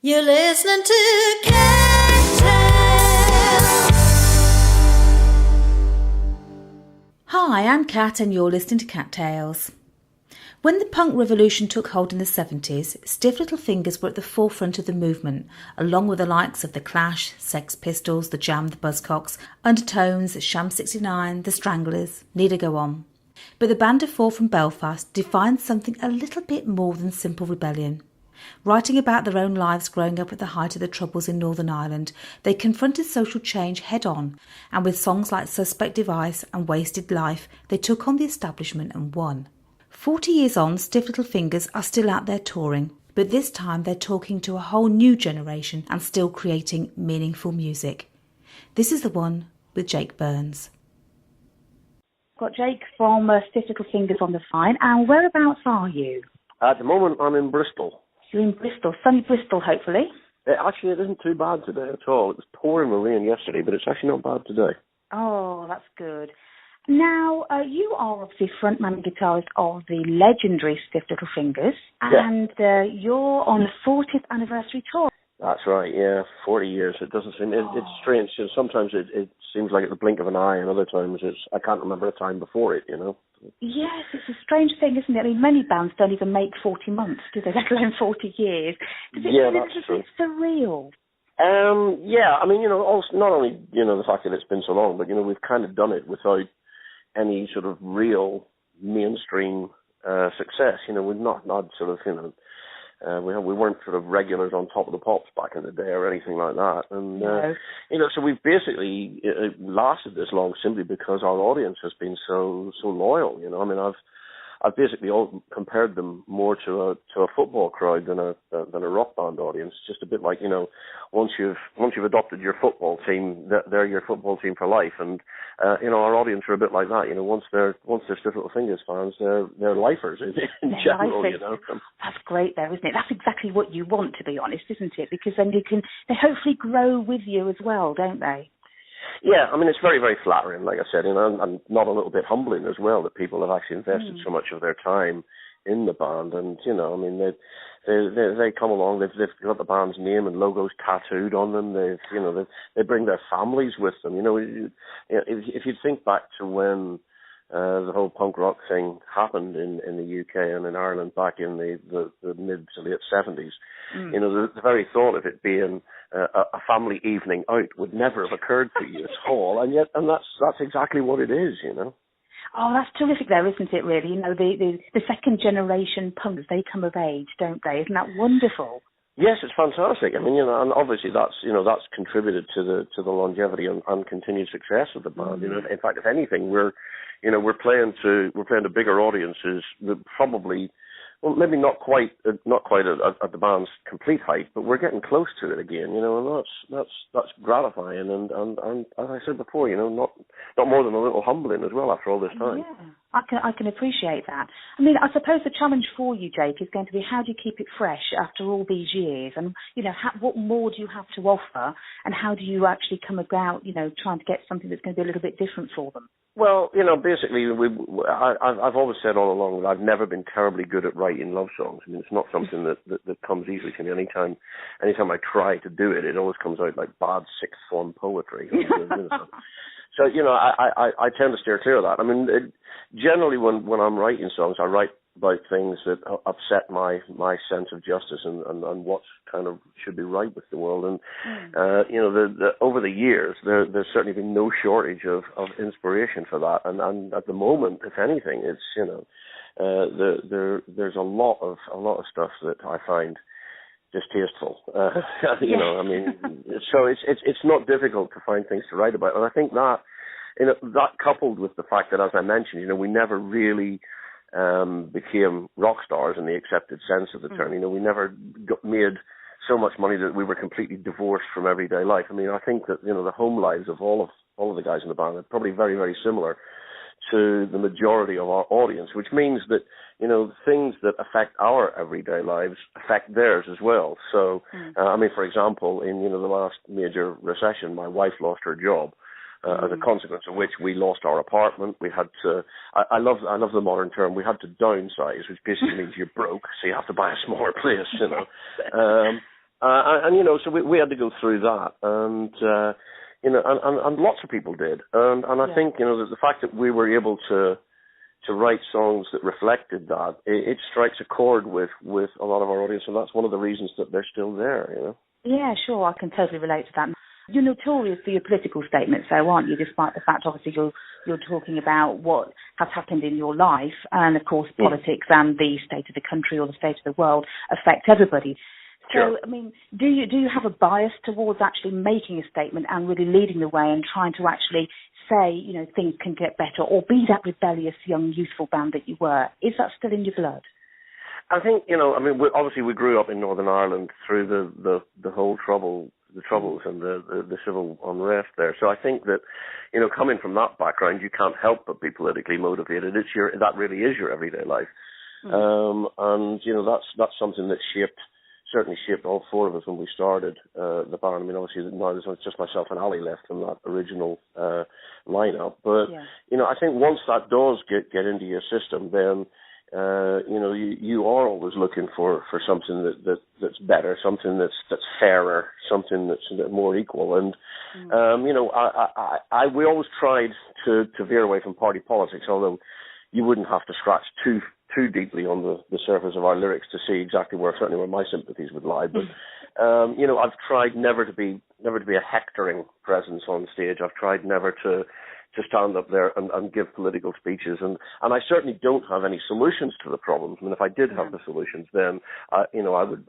You're listening to Cat. Hi, I'm Kat and you're listening to Cattails. When the punk revolution took hold in the 70s, Stiff Little Fingers were at the forefront of the movement, along with the likes of The Clash, Sex Pistols, The Jam, The Buzzcocks, Undertones, Sham 69, The Stranglers, need I go on. But the band of four from Belfast defined something a little bit more than simple rebellion. Writing about their own lives growing up at the height of the Troubles in Northern Ireland, they confronted social change head-on, and with songs like Suspect Device and Wasted Life, they took on the establishment and won. 40 years on, Stiff Little Fingers are still out there touring, but this time they're talking to a whole new generation and still creating meaningful music. This is the one with Jake Burns. Got Jake from Stiff Little Fingers on the line, and whereabouts are you? At the moment, I'm in Bristol. You're in Bristol, sunny Bristol, hopefully. Actually, it isn't too bad today at all. It was pouring with rain yesterday, but it's actually not bad today. Oh, that's good. Now, you are obviously frontman and guitarist of the legendary Stiff Little Fingers, and you're on the 40th anniversary tour. That's right, yeah, 40 years. It doesn't seem, it's strange. You know, sometimes it seems like at the blink of an eye, and other times I can't remember a time before it, you know. Yes, it's a strange thing, isn't it? I mean, many bands don't even make 40 months, do they, let alone 40 years. Does it feel that's true. It's surreal? Yeah, I mean, you know, also, not only, you know, the fact that it's been so long, but, you know, we've kind of done it without any sort of real mainstream success. You know, we've not sort of, you know, we weren't sort of regulars on Top of the Pops back in the day or anything like that. And, you know, so we've basically lasted this long simply because our audience has been so loyal, you know. I mean, I've basically compared them more to a football crowd than a rock band audience. Just a bit like, you know, once you've adopted your football team, they're your football team for life. And you know, our audience are a bit like that. You know, once they're Stiff Little Fingers fans, they're lifers in general. You know, that's great, though, isn't it? That's exactly what you want, to be honest, isn't it? Because then they hopefully grow with you as well, don't they? Yeah, I mean, it's very, very flattering, like I said, and not a little bit humbling as well that people have actually invested so much of their time in the band. And, you know, I mean, they come along, they've got the band's name and logos tattooed on them. They bring their families with them. You know, if you think back to when the whole punk rock thing happened in the UK and in Ireland back in the mid to late 70s, you know, the very thought of it being a family evening out would never have occurred to you at all, and that's exactly what it is, you know. Oh, that's terrific, though, isn't it? Really, you know, the second generation punks, they come of age, don't they? Isn't that wonderful? Yes, it's fantastic. I mean, you know, and obviously that's contributed to the longevity and continued success of the band. You know, in fact, if anything, we're playing to bigger audiences that probably. Well, maybe not quite at the band's complete height, but we're getting close to it again, you know, and that's gratifying and as I said before, you know, not more than a little humbling as well after all this time. Yeah, I can appreciate that. I mean, I suppose the challenge for you, Jake, is going to be how do you keep it fresh after all these years, and you know, what more do you have to offer, and how do you actually come about, you know, trying to get something that's going to be a little bit different for them? Well, you know, basically, I've always said all along that I've never been terribly good at writing love songs. I mean, it's not something that comes easily to me. Anytime I try to do it, it always comes out like bad sixth form poetry. So, you know, I tend to steer clear of that. I mean, generally when I'm writing songs, I write about things that upset my sense of justice and what kind of should be right with the world. And, you know, over the years, there's certainly been no shortage of inspiration for that. And at the moment, if anything, it's, you know, there's a lot of stuff that I find distasteful. You know, I mean, so it's not difficult to find things to write about. And I think that, you know, that coupled with the fact that, as I mentioned, you know, we never really became rock stars in the accepted sense of the term. You know, we never made so much money that we were completely divorced from everyday life. I mean, I think that, you know, the home lives of all of the guys in the band are probably very, very similar to the majority of our audience, which means that, you know, things that affect our everyday lives affect theirs as well. So, I mean, for example, in, you know, the last major recession, my wife lost her job. As a consequence of which we lost our apartment. We had to, I love the modern term, we had to downsize, which basically means you're broke, so you have to buy a smaller place, you know. And so we had to go through that, and and lots of people did, and I think that the fact that we were able to write songs that reflected that, it strikes a chord with a lot of our audience, and that's one of the reasons that they're still there. Yeah, sure, I can totally relate to that. You're notorious for your political statements, though, aren't you? Despite the fact, obviously, you're talking about what has happened in your life, and of course, politics and the state of the country or the state of the world affect everybody. Sure. So, I mean, do you have a bias towards actually making a statement and really leading the way and trying to actually say, things can get better, or be that rebellious young youthful band that you were? Is that still in your blood? I think obviously we grew up in Northern Ireland through the whole troubles and the civil unrest there. So I think that coming from that background, you can't help but be politically motivated. That really is your everyday life, and that's something that certainly shaped all four of us when we started the band. I mean, obviously now there's just myself and Ali left from that original lineup. But I think once that does get into your system, then you are always looking for something that's better, something that's fairer, something that's more equal. And we always tried to veer away from party politics, although you wouldn't have to scratch too deeply on the surface of our lyrics to see exactly certainly where my sympathies would lie. But I've tried never to be a hectoring presence on stage. I've tried never to stand up there and give political speeches, and I certainly don't have any solutions to the problems. I mean, if I did have the solutions, then I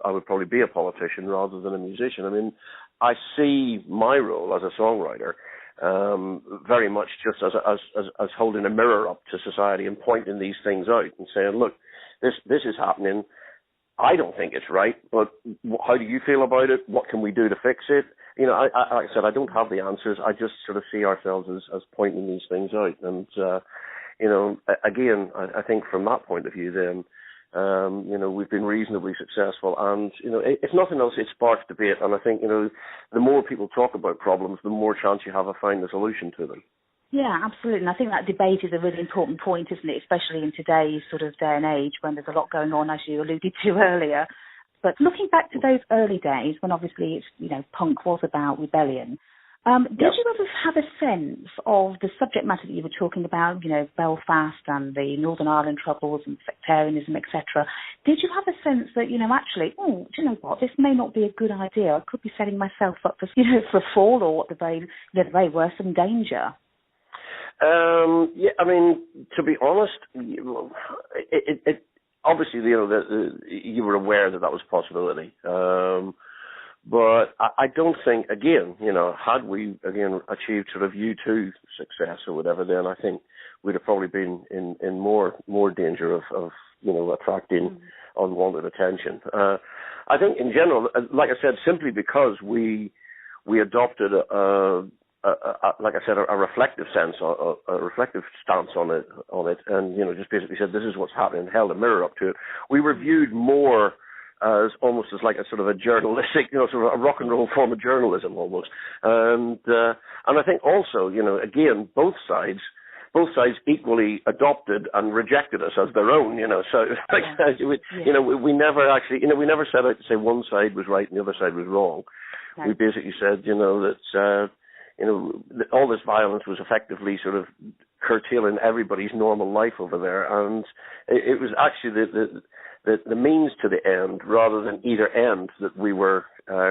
would probably be a politician rather than a musician. I mean, I see my role as a songwriter very much just as holding a mirror up to society and pointing these things out and saying, look, this is happening. I don't think it's right, but how do you feel about it? What can we do to fix it? Like I said, I don't have the answers. I just sort of see ourselves as pointing these things out. And, again, I think from that point of view then, we've been reasonably successful. And, if nothing else, it sparks debate. And I think, the more people talk about problems, the more chance you have of finding a solution to them. Yeah, absolutely. And I think that debate is a really important point, isn't it? Especially in today's sort of day and age when there's a lot going on, as you alluded to earlier. But looking back to those early days when obviously punk was about rebellion, did you ever have a sense of the subject matter that you were talking about, Belfast and the Northern Ireland troubles and sectarianism, etc.? Did you have a sense that, actually, do you know what, this may not be a good idea. I could be setting myself up for, for a fall or at the very worst, some danger? I mean, to be honest, it obviously, you were aware that was a possibility. But I don't think, again, had we, achieved sort of U2 success or whatever, then I think we'd have probably been in more danger of attracting unwanted attention. I think in general, like I said, simply because we adopted like I said, a reflective stance on it, and just basically said this is what's happening, held a mirror up to it. We were viewed more as almost as like a sort of a journalistic, sort of a rock and roll form of journalism almost. And I think also, again, both sides equally adopted and rejected us as their own, So we never actually, we never set out to say one side was right and the other side was wrong. Right. We basically said, that. All this violence was effectively sort of curtailing everybody's normal life over there, and it was actually the means to the end rather than either end that we were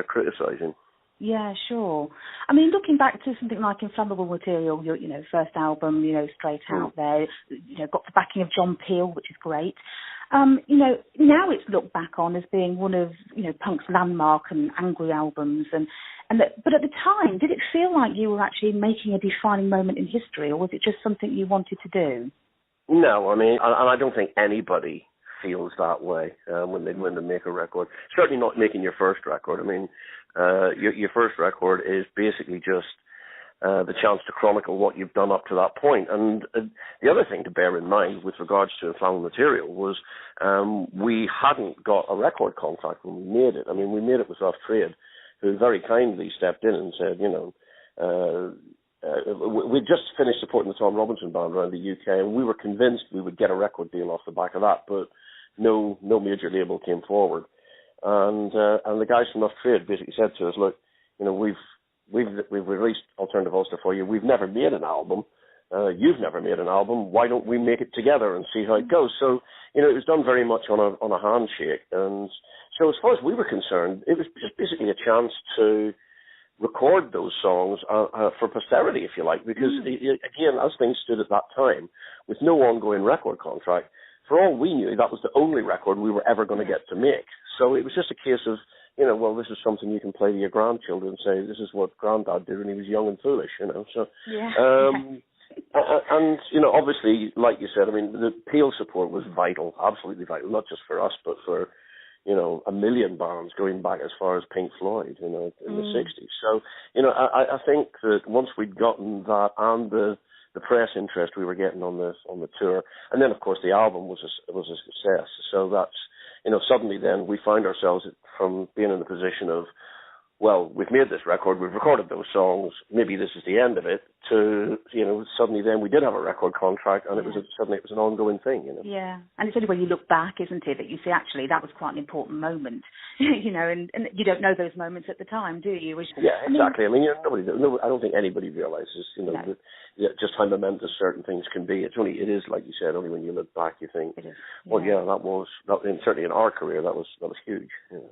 criticising. Yeah, sure. I mean, looking back to something like Inflammable Material, your first album, straight out there, got the backing of John Peel, which is great. Now it's looked back on as being one of punk's landmark and angry albums, but at the time, did it feel like you were actually making a defining moment in history, or was it just something you wanted to do? No, I mean, and I don't think anybody feels that way when they make a record. Certainly not making your first record. I mean, your first record is basically just the chance to chronicle what you've done up to that point. And the other thing to bear in mind with regards to Inflammable Material was we hadn't got a record contract when we made it. I mean, we made it with Rough Trade, who very kindly stepped in and said, we just finished supporting the Tom Robinson Band around the UK, and we were convinced we would get a record deal off the back of that, but no major label came forward. and the guys from Australia basically said to us, look, we've released Alternative Ulster for you. We've never made an album. You've never made an album. Why don't we make it together and see how it goes? So, it was done very much on a handshake. And so as far as we were concerned, it was just basically a chance to record those songs for posterity, if you like, because, again, as things stood at that time, with no ongoing record contract, for all we knew, that was the only record we were ever going to get to make. So it was just a case of, well, this is something you can play to your grandchildren and say, this is what Granddad did when he was young and foolish, So, and, obviously, like you said, I mean, the Peel support was vital, absolutely vital, not just for us, but for, a million bands going back as far as Pink Floyd, in the 60s. So, I think that once we'd gotten that and the press interest we were getting on the tour, and then, of course, the album was a success. So that's, suddenly then we find ourselves from being in the position of, well, we've made this record, we've recorded those songs, maybe this is the end of it, to, suddenly then we did have a record contract, and suddenly it was an ongoing thing, Yeah, and it's only when you look back, isn't it, that you see, actually, that was quite an important moment, and you don't know those moments at the time, do you? Yeah, exactly. I mean, I don't think anybody realises, just how momentous certain things can be. It is, like you said, only when you look back you think, well, certainly in our career, that was huge.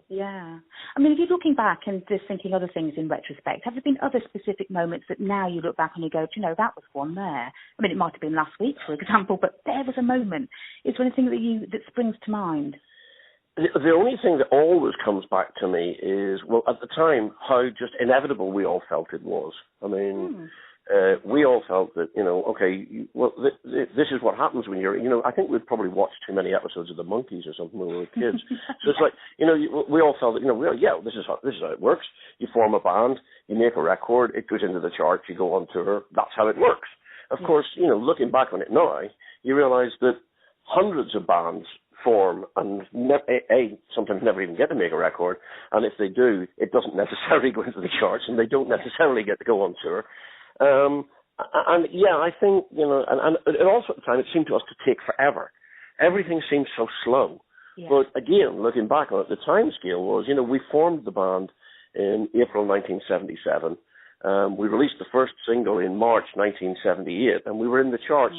Yeah. I mean, if you're looking back and just thinking other things in retrospect, have there been other specific moments that now you look back and you go, that was one there? I mean, it might have been last week, for example, but there was a moment. Is there anything that springs to mind? The only thing that always comes back to me is, well, at the time, how just inevitable we all felt it was. I mean, we all felt that, this is what happens when you're, I think we'd probably watched too many episodes of The Monkees or something when we were kids. So it's like, we all felt that, this is how it works. You form a band, you make a record, it goes into the charts, you go on tour. That's how it works. Of course, looking back on it now, you realise that hundreds of bands form and sometimes never even get to make a record, and if they do, it doesn't necessarily go into the charts, and they don't necessarily get to go on tour. I think, and also at the time it seemed to us to take forever. Everything seemed so slow. Yeah. But again, looking back on it, the time scale was, we formed the band in April 1977. We released the first single in March 1978, and we were in the charts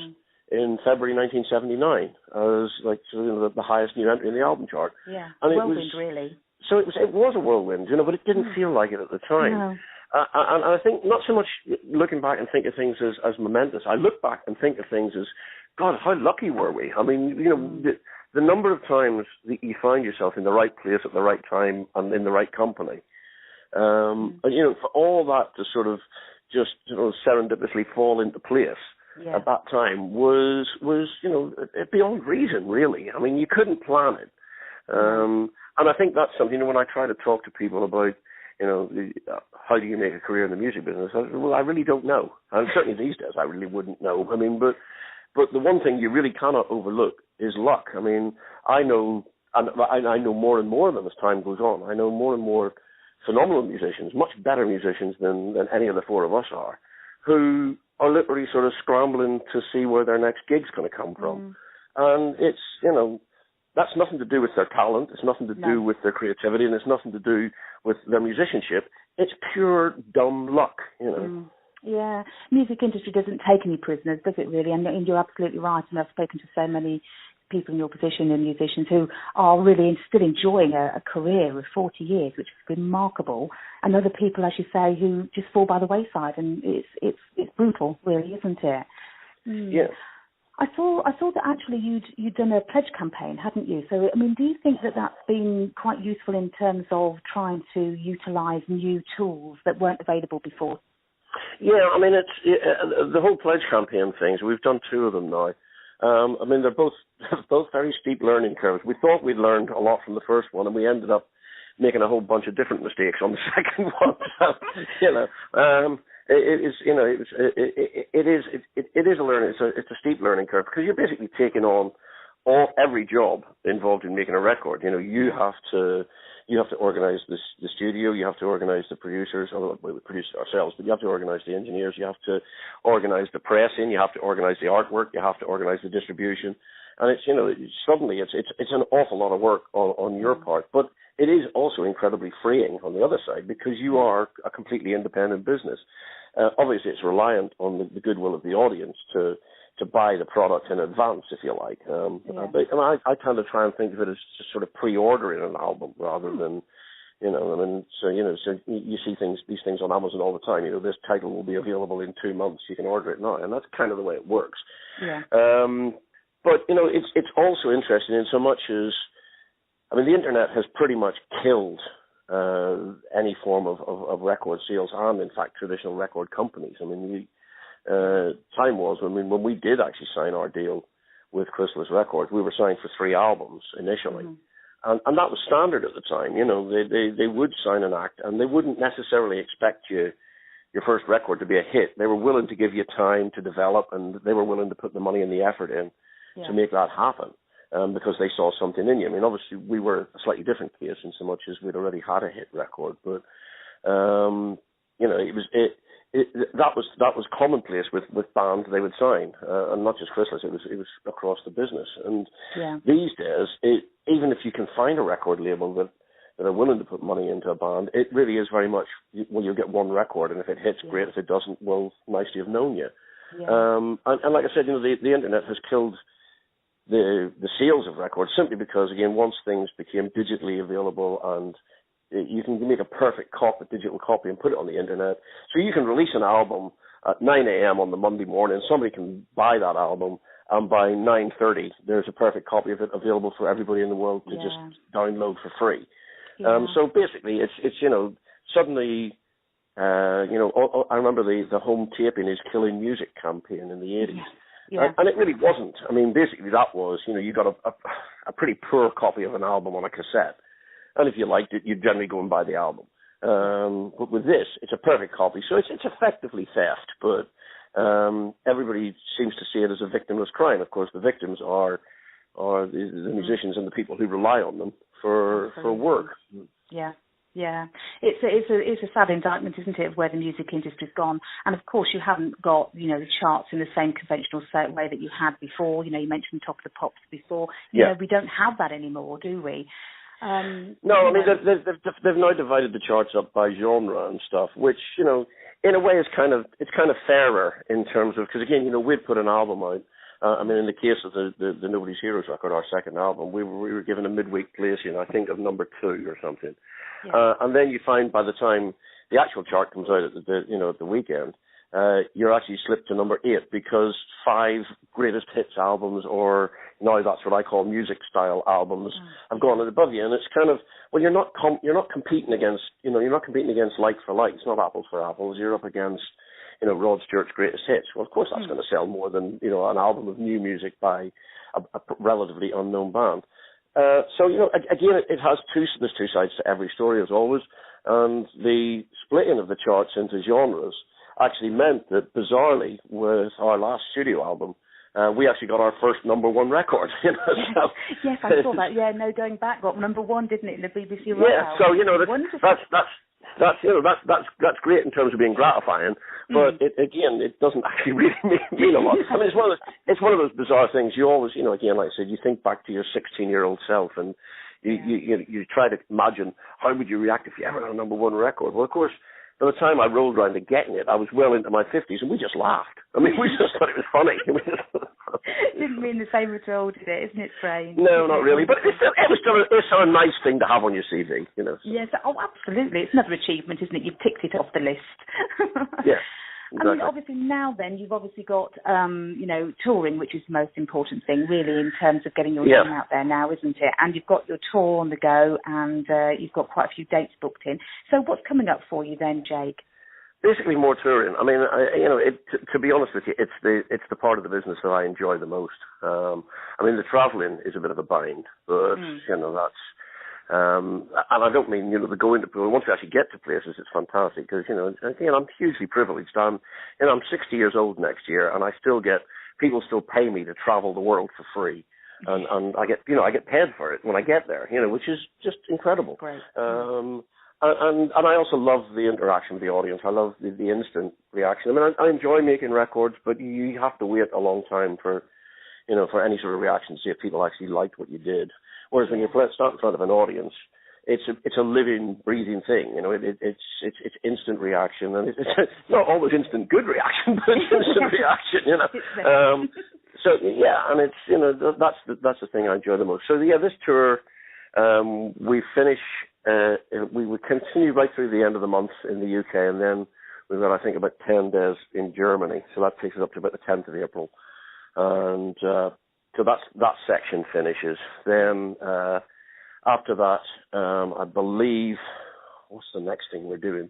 in February 1979 as the highest new entry in the album chart. Yeah, and whirlwind, really. So it was a whirlwind, but it didn't feel like it at the time. No. And I think not so much looking back and think of things as momentous. I look back and think of things as, God, how lucky were we? I mean, the number of times that you find yourself in the right place at the right time and in the right company. And, for all that to sort of just serendipitously fall into place at that time was beyond reason, really. I mean, you couldn't plan it. And I think that's something, when I try to talk to people about, how do you make a career in the music business? I really don't know. And certainly these days I really wouldn't know. I mean, but the one thing you really cannot overlook is luck. I mean, I know more and more of them as time goes on. I know more and more phenomenal musicians, much better musicians than any of the four of us are, who are literally sort of scrambling to see where their next gig's going to come from. And it's, that's nothing to do with their talent, it's nothing to do with their creativity, and it's nothing to do with their musicianship. It's pure dumb luck, Yeah, music industry doesn't take any prisoners, does it really? And you're absolutely right, and I've spoken to so many people in your position and musicians who are really still enjoying a career of 40 years, which is remarkable, and other people, as you say, who just fall by the wayside, and it's brutal, really, isn't it? Yeah. I saw that actually you'd done a pledge campaign, hadn't you? So, I mean, do you think that that's been quite useful in terms of trying to utilise new tools that weren't available before? Yeah, I mean, it's the whole pledge campaign things. We've done two of them now. I mean, they're both very steep learning curves. We thought we'd learned a lot from the first one, and we ended up making a whole bunch of different mistakes on the second one. So, it is a learning. It's a steep learning curve because you're basically taking on every job involved in making a record. You have to organise the studio, you have to organise the producers, although we produce it ourselves, but you have to organise the engineers, you have to organise the pressing, you have to organise the artwork, you have to organise the distribution, and it's suddenly it's an awful lot of work on your part, but it is also incredibly freeing on the other side because you are a completely independent business. Obviously, it's reliant on the goodwill of the audience to buy the product in advance, if you like. But I kind of try and think of it as just sort of pre-ordering an album rather than, so you see these things on Amazon all the time. This title will be available in 2 months. You can order it now, and that's kind of the way it works. Yeah. But it's also interesting in so much as, I mean, the internet has pretty much killed any form of record sales and, in fact, traditional record companies. I mean, time was when we did actually sign our deal with Chrysalis Records, we were signed for 3 albums initially. And that was standard at the time. They would sign an act, and they wouldn't necessarily expect your first record to be a hit. They were willing to give you time to develop, and they were willing to put the money and the effort in to make that happen because they saw something in you. I mean, obviously, we were a slightly different case in so much as we'd already had a hit record, but that was commonplace with bands they would sign, and not just Chrysalis. It was across the business. And these days, even if you can find a record label that are willing to put money into a band, it really is very much, well, you'll get one record, and if it hits, great. If it doesn't, well, nice to have known you. And like I said, the internet has killed the sales of records simply because, again, once things became digitally available and you can make a perfect digital copy and put it on the internet. So you can release an album at 9 a.m. on the Monday morning. Somebody can buy that album, and by 9:30, there's a perfect copy of it available for everybody in the world to just download for free. So basically, it's suddenly, I remember the home taping is killing music campaign in the 80s. And it really wasn't. I mean, basically that was, you got a pretty poor copy of an album on a cassette. And if you liked it, you'd generally go and buy the album. But with this, it's a perfect copy. So it's effectively theft, but everybody seems to see it as a victimless crime. Of course, the victims are the musicians and the people who rely on them for work. Yeah. Yeah, it's a sad indictment, isn't it, of where the music industry's gone. And of course, you haven't got the charts in the same conventional way that you had before. You mentioned Top of the Pops before. We don't have that anymore, do we? No, I mean they've now divided the charts up by genre and stuff, which in a way is kind of fairer in terms of, because again we'd put an album out. I mean, in the case of the Nobody's Heroes record, our second album, we were given a midweek place, I think of number 2 or something. And then you find by the time the actual chart comes out at the weekend, you're actually slipped to number 8 because 5 greatest hits albums, or now that's what I call music style albums, have gone above you. And it's kind of, well, you're not competing against, you're not competing against like for like. It's not apples for apples. You're up against, Rod Stewart's greatest hits. Well, of course that's going to sell more than, an album of new music by a relatively unknown band. So, again, there's 2 sides to every story as always. And the splitting of the charts into genres actually meant that, bizarrely, with our last studio album, we actually got our first number 1 record. Yes, I saw that. Yeah, no, going back, got number 1, didn't it, in the BBC Rock album? So that's great in terms of being gratifying, but it doesn't actually really mean a lot. I mean, it's one of those bizarre things. You always, again, like I said, you think back to your 16-year-old self, and you try to imagine how would you react if you ever got a number 1 record. Well, of course, by the time I rolled around to getting it, I was well into my 50s, and we just laughed. I mean, we just thought it was funny. Didn't mean the same at all, did it? Isn't it strange? No, not really. But it's still a nice thing to have on your CV, Yes, absolutely. It's another achievement, isn't it? You've ticked it off the list. Yeah. Exactly. I mean, obviously now then, you've obviously got, touring, which is the most important thing, really, in terms of getting your name out there now, isn't it? And you've got your tour on the go, and you've got quite a few dates booked in. So what's coming up for you then, Jake? Basically, more touring. I mean, to be honest with you, it's the part of the business that I enjoy the most. I mean, the travelling is a bit of a bind, but that's. And I don't mean, the going to, once we actually get to places, it's fantastic because, again, I'm hugely privileged. I'm 60 years old next year, and people still pay me to travel the world for free. And I get paid for it when I get there, which is just incredible. Great. And I also love the interaction with the audience. I love the instant reaction. I mean, I enjoy making records, but you have to wait a long time for any sort of reaction to see if people actually liked what you did. Whereas when you start in front of an audience, it's a living, breathing thing. You know, it's instant reaction, and it's not always instant good reaction, but it's instant reaction. You know, so yeah, and it's, you know, that's the thing I enjoy the most. So yeah, this tour, we finish. We would continue right through the end of the month in the UK, and then we've got, I think, about 10 days in Germany. So that takes us up to about the 10th of April, and so that section finishes. Then after that, I believe, what's the next thing we're doing?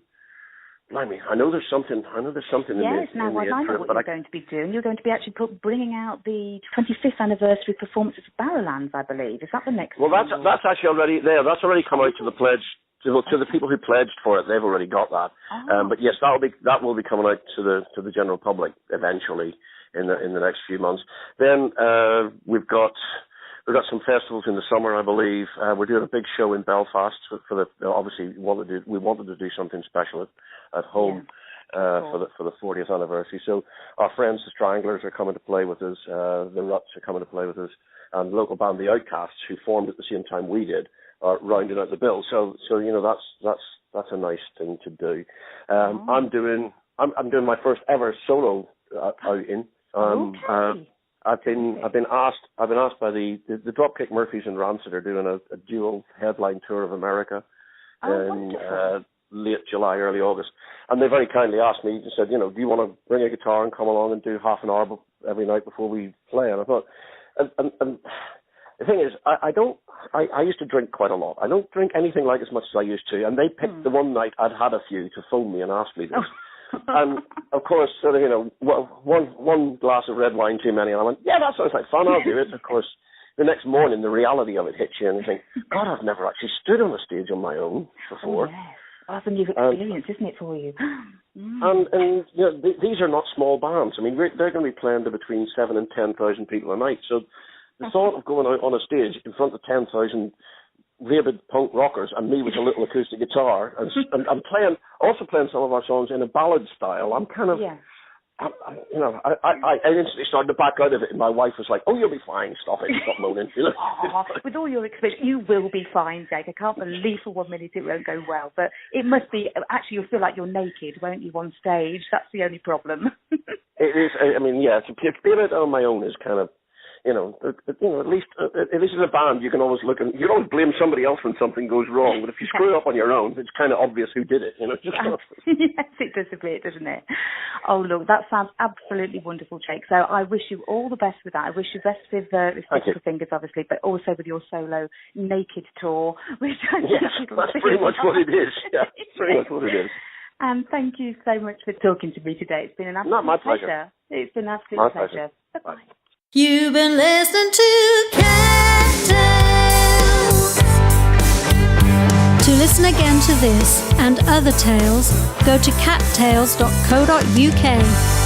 Blimey, I know there's something. Yes, now I know what you're going to be doing. You're going to be actually bringing out the 25th anniversary performance of Barrowlands, I believe. Is that the next? Well, that's actually already there. That's already come out to the pledge. To the people who pledged for it, they've already got that. Oh. But yes, that will be coming out to the general public eventually in the next few months. Then we've got some festivals in the summer, I believe. We're doing a big show in Belfast obviously we wanted to do something special at home for the 40th anniversary. So our friends the Stranglers are coming to play with us. The Ruts are coming to play with us, and the local band the Outcasts, who formed at the same time we did, are rounding out the bill. So you know, that's a nice thing to do. I'm doing my first ever solo outing. Okay. I've been asked by the Dropkick Murphys and Rancid are doing a dual headline tour of America in late July, early August, and they very kindly asked me. They said, you know, do you want to bring a guitar and come along and do half an hour every night before we play? And I thought, and the thing is, I used to drink quite a lot. I don't drink anything like as much as I used to, and they picked the one night I'd had a few to phone me and ask me this. And of course, sort of, you know, one glass of red wine too many, and I went, yeah, that sounds like fun, I'll do it. Of course, the next morning, the reality of it hits you, and you think, God, I've never actually stood on a stage on my own before. Oh, yes. Well, that's a new experience, isn't it, for you? And you know, these are not small bands. I mean, they're going to be playing to between 7,000 and 10,000 people a night. So the thought of going out on a stage in front of 10,000 rabid punk rockers and me with a little acoustic guitar and also playing some of our songs in a ballad style, I'm kind of, I instantly started to back out of it, and my wife was like, "Oh, you'll be fine. Stop moaning." You know? With all your experience, you will be fine, Jake. I can't believe for 1 minute it won't go well, but it must be. Actually, you'll feel like you're naked, won't you, on stage? That's the only problem. It is. I mean, yeah, to be a bit on my own is kind of. You know, at least as a band, you can always you can always blame somebody else when something goes wrong. But if you screw up on your own, it's kind of obvious who did it. You know, yes, it does a bit, doesn't it? Oh, look, that sounds absolutely wonderful, Jake. So I wish you all the best with that. I wish you best with Stick Fingers, obviously, but also with your solo naked tour. Which that's pretty much what it is. Yeah, pretty much what it is. And thank you so much for talking to me today. It's been an absolute pleasure. It's been an absolute pleasure. Bye-bye. You've been listening to Cat Tales. To listen again to this and other tales, go to cattails.co.uk.